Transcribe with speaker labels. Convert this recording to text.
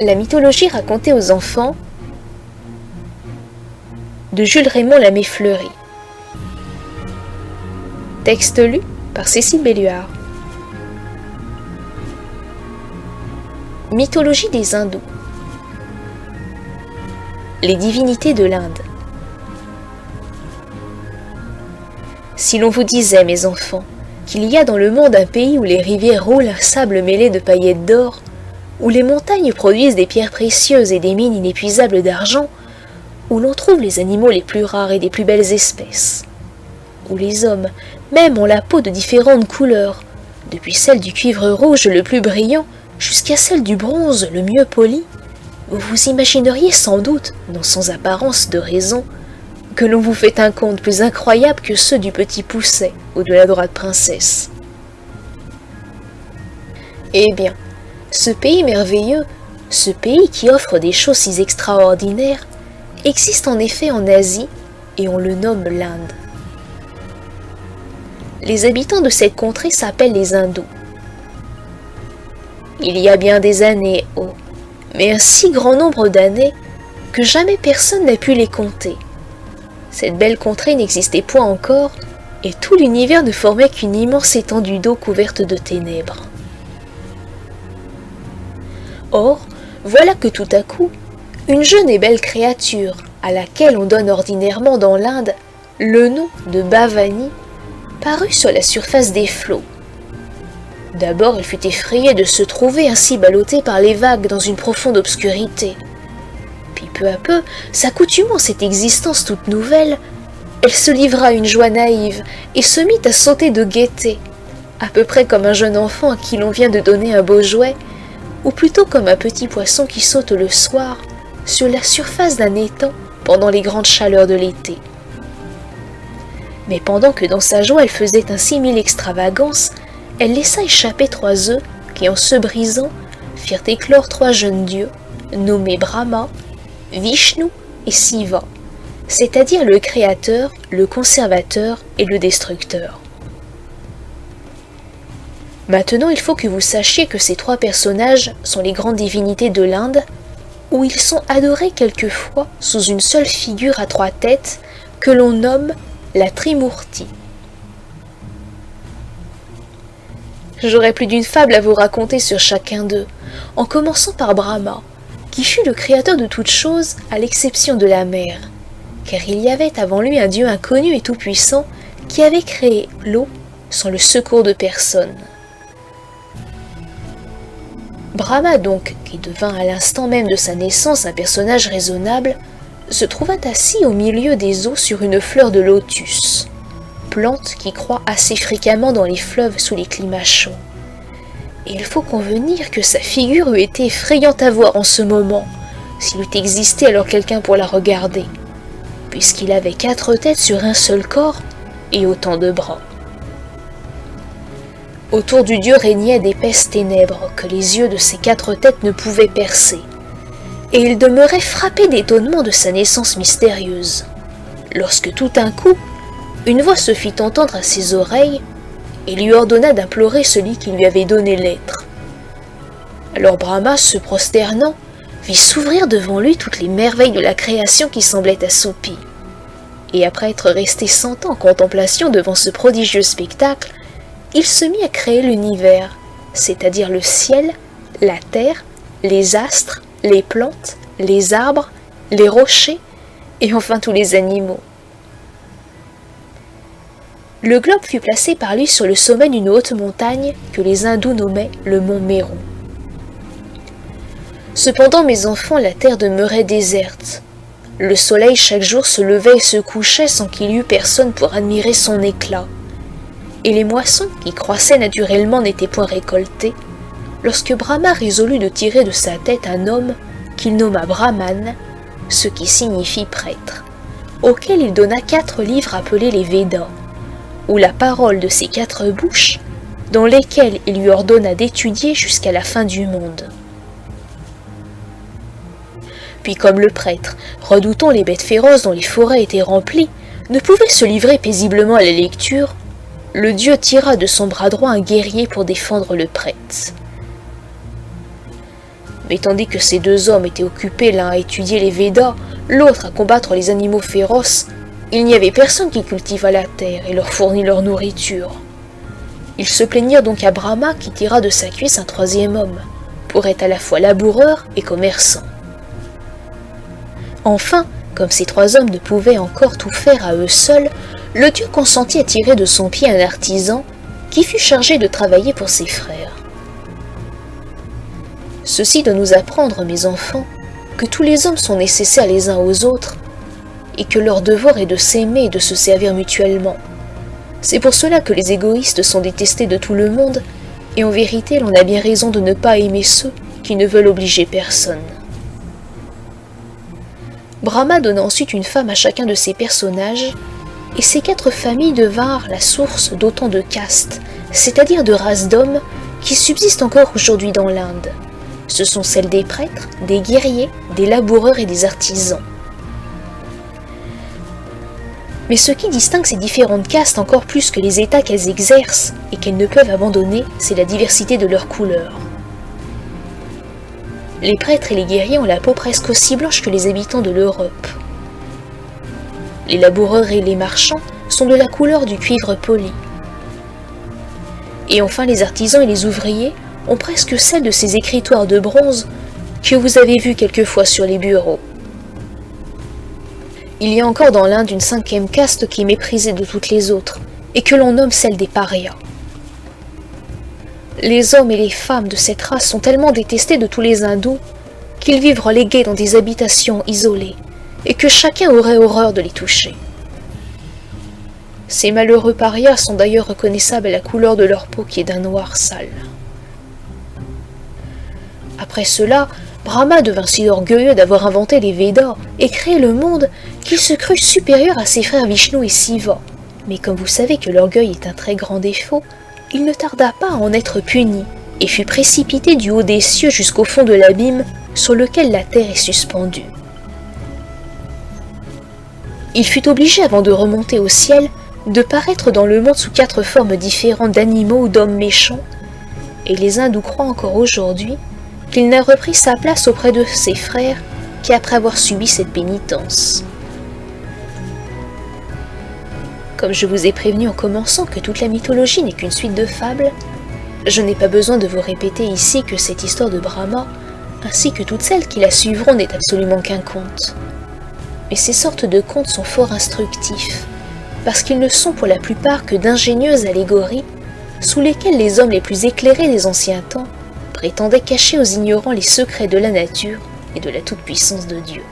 Speaker 1: La mythologie racontée aux enfants de Jules Raymond Lamé-Fleury. Texte lu par Cécile Belluard. Mythologie des hindous. Les divinités de l'Inde. Si l'on vous disait, mes enfants, qu'il y a dans le monde un pays où les rivières roulent un sable mêlé de paillettes d'or, où les montagnes produisent des pierres précieuses et des mines inépuisables d'argent, où l'on trouve les animaux les plus rares et des plus belles espèces, où les hommes même ont la peau de différentes couleurs, depuis celle du cuivre rouge le plus brillant jusqu'à celle du bronze le mieux poli, vous vous imagineriez sans doute, non sans apparence de raison, que l'on vous fait un conte plus incroyable que ceux du petit Pousset ou de la droite princesse. Eh bien, ce pays merveilleux, ce pays qui offre des choses si extraordinaires, existe en effet en Asie et on le nomme l'Inde. Les habitants de cette contrée s'appellent les hindous. Il y a bien des années, oh, mais un si grand nombre d'années que jamais personne n'a pu les compter. Cette belle contrée n'existait point encore et tout l'univers ne formait qu'une immense étendue d'eau couverte de ténèbres. Or, voilà que tout à coup, une jeune et belle créature, à laquelle on donne ordinairement dans l'Inde le nom de Bhavani, parut sur la surface des flots. D'abord, elle fut effrayée de se trouver ainsi ballottée par les vagues dans une profonde obscurité. Puis peu à peu, s'accoutumant à cette existence toute nouvelle, elle se livra à une joie naïve et se mit à sauter de gaieté, à peu près comme un jeune enfant à qui l'on vient de donner un beau jouet, ou plutôt comme un petit poisson qui saute le soir sur la surface d'un étang pendant les grandes chaleurs de l'été. Mais pendant que dans sa joie elle faisait ainsi mille extravagances, elle laissa échapper 3 œufs qui, en se brisant, firent éclore 3 jeunes dieux, nommés Brahma, Vishnu et Siva, c'est-à-dire le créateur, le conservateur et le destructeur. Maintenant, il faut que vous sachiez que ces 3 personnages sont les grandes divinités de l'Inde, où ils sont adorés quelquefois sous une seule figure à 3 têtes que l'on nomme la Trimurti. J'aurais plus d'une fable à vous raconter sur chacun d'eux, en commençant par Brahma, qui fut le créateur de toutes choses à l'exception de la mer, car il y avait avant lui un dieu inconnu et tout-puissant qui avait créé l'eau sans le secours de personne. Brahma donc, qui devint à l'instant même de sa naissance un personnage raisonnable, se trouva assis au milieu des eaux sur une fleur de lotus, plante qui croît assez fréquemment dans les fleuves sous les climats chauds. Et il faut convenir que sa figure eût été effrayante à voir en ce moment, s'il eût existé alors quelqu'un pour la regarder, puisqu'il avait 4 têtes sur un seul corps et autant de bras. Autour du dieu régnaient d'épaisses ténèbres que les yeux de ses 4 têtes ne pouvaient percer, et il demeurait frappé d'étonnement de sa naissance mystérieuse, lorsque tout d'un coup, une voix se fit entendre à ses oreilles et lui ordonna d'implorer celui qui lui avait donné l'être. Alors Brahma, se prosternant, vit s'ouvrir devant lui toutes les merveilles de la création qui semblaient assoupies. Et après être resté 100 ans en contemplation devant ce prodigieux spectacle, il se mit à créer l'univers, c'est-à-dire le ciel, la terre, les astres, les plantes, les arbres, les rochers et enfin tous les animaux. Le globe fut placé par lui sur le sommet d'une haute montagne que les hindous nommaient le mont Méru. Cependant, mes enfants, la terre demeurait déserte. Le soleil chaque jour se levait et se couchait sans qu'il y eût personne pour admirer son éclat. Et les moissons qui croissaient naturellement n'étaient point récoltées, lorsque Brahma résolut de tirer de sa tête un homme qu'il nomma Brahman, ce qui signifie prêtre, auquel il donna 4 livres appelés les Védas, ou la parole de ses 4 bouches, dans lesquelles il lui ordonna d'étudier jusqu'à la fin du monde. Puis comme le prêtre, redoutant les bêtes féroces dont les forêts étaient remplies, ne pouvait se livrer paisiblement à la lecture, le dieu tira de son bras droit un guerrier pour défendre le prêtre. Mais tandis que ces deux hommes étaient occupés l'un à étudier les Védas, l'autre à combattre les animaux féroces, il n'y avait personne qui cultivât la terre et leur fournit leur nourriture. Ils se plaignirent donc à Brahma qui tira de sa cuisse un troisième homme, pour être à la fois laboureur et commerçant. Enfin, comme ces trois hommes ne pouvaient encore tout faire à eux seuls, le dieu consentit à tirer de son pied un artisan qui fut chargé de travailler pour ses frères. Ceci doit nous apprendre, mes enfants, que tous les hommes sont nécessaires les uns aux autres et que leur devoir est de s'aimer et de se servir mutuellement. C'est pour cela que les égoïstes sont détestés de tout le monde et en vérité l'on a bien raison de ne pas aimer ceux qui ne veulent obliger personne. Brahma donna ensuite une femme à chacun de ses personnages et ces quatre familles devinrent la source d'autant de castes, c'est-à-dire de races d'hommes qui subsistent encore aujourd'hui dans l'Inde. Ce sont celles des prêtres, des guerriers, des laboureurs et des artisans. Mais ce qui distingue ces différentes castes encore plus que les états qu'elles exercent et qu'elles ne peuvent abandonner, c'est la diversité de leurs couleurs. Les prêtres et les guerriers ont la peau presque aussi blanche que les habitants de l'Europe. Les laboureurs et les marchands sont de la couleur du cuivre poli. Et enfin les artisans et les ouvriers ont presque celle de ces écritoires de bronze que vous avez vus quelquefois sur les bureaux. Il y a encore dans l'Inde une cinquième caste qui est méprisée de toutes les autres, et que l'on nomme celle des parias. Les hommes et les femmes de cette race sont tellement détestés de tous les hindous qu'ils vivent relégués dans des habitations isolées, et que chacun aurait horreur de les toucher. Ces malheureux parias sont d'ailleurs reconnaissables à la couleur de leur peau qui est d'un noir sale. Après cela, Brahma devint si orgueilleux d'avoir inventé les Védas et créé le monde qu'il se crut supérieur à ses frères Vishnu et Siva. Mais comme vous savez que l'orgueil est un très grand défaut, il ne tarda pas à en être puni et fut précipité du haut des cieux jusqu'au fond de l'abîme sur lequel la terre est suspendue. Il fut obligé, avant de remonter au ciel, de paraître dans le monde sous 4 formes différentes d'animaux ou d'hommes méchants, et les hindous croient encore aujourd'hui qu'il n'a repris sa place auprès de ses frères qu'après avoir subi cette pénitence. Comme je vous ai prévenu en commençant que toute la mythologie n'est qu'une suite de fables, je n'ai pas besoin de vous répéter ici que cette histoire de Brahma, ainsi que toutes celles qui la suivront, n'est absolument qu'un conte. Mais ces sortes de contes sont fort instructifs, parce qu'ils ne sont pour la plupart que d'ingénieuses allégories sous lesquelles les hommes les plus éclairés des anciens temps prétendaient cacher aux ignorants les secrets de la nature et de la toute-puissance de Dieu.